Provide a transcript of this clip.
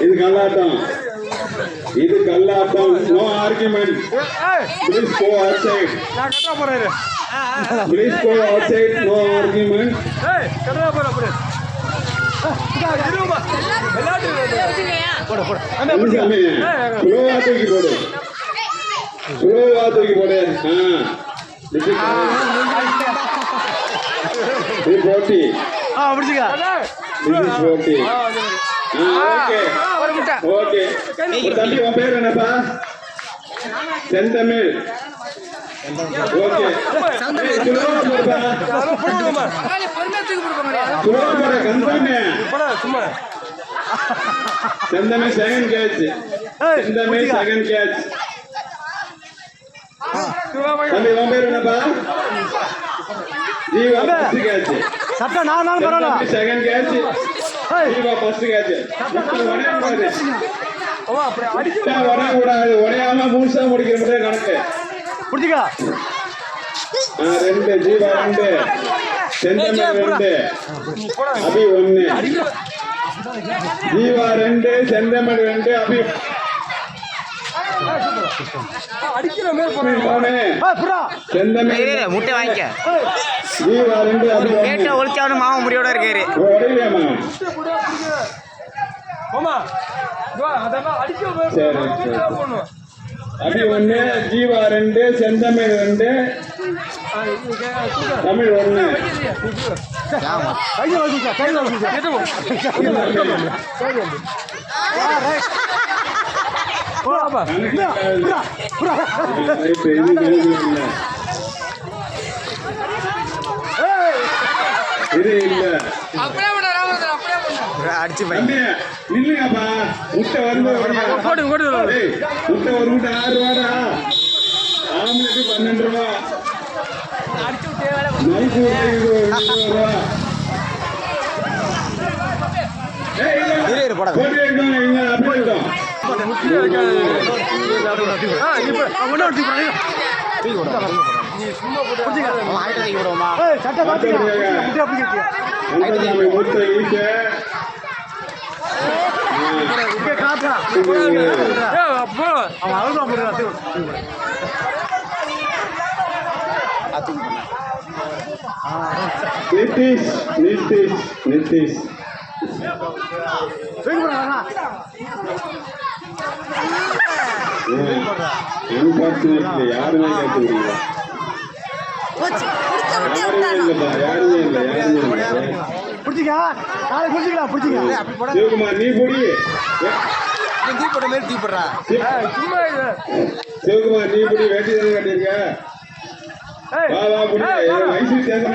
இது கல்லாட்டம், இது கல்லாட்டம். No argument. Please go outside. Please go outside. No argument. தம்பி உன் பேர் என்னப்பா? செந்தமிழ். செந்தமிழ் செகண்ட் கேட்ச். செந்தமிழ் செகண்ட் கேட்ச். தம்பி உன் பேர் என்னப்பா? Jeeva first catch. Second catch. Jeeva first catch. வரக்கூடாது, உடையாம முழுசா முடிக்கிற கணக்கு. ரெண்டு ஜீவா, ரெண்டு செந்தமிழ், ரெண்டு அபி ஒன்னு. ஜீவா ரெண்டு, செந்தமிழ் ரெண்டு, அபி செந்தமிழ் முட்டை வாங்கிக்க. ஜீவா ரெண்டு, அபி ஒழிச்சாவனு மாமா முடியோட இருக்காரு. அபி ஒன்னு, ஜீவா ரெண்டு, செந்தமிழ் ரெண்டு, தமிழ் ஒன்னு. இது இல்ல அடிச்சு நில்லுங்கப்பா. முட்டை வந்து முட்டை ஒரு முட்டை 6 ரூபாடா. ஆம்லெட்டு 12 ரூபா. நைட்டு 20 ரூபா. போட்டு எடுக்கணும். இங்க அப்படியே இருக்கும். நிதிஷ் யாருமே கேட்க முடியல. சிவகுமார் நீ பொடி. சிவகுமார் நீ பொடி. வேட்டி தானே கட்டிருக்க. வயசு சேர்ந்தா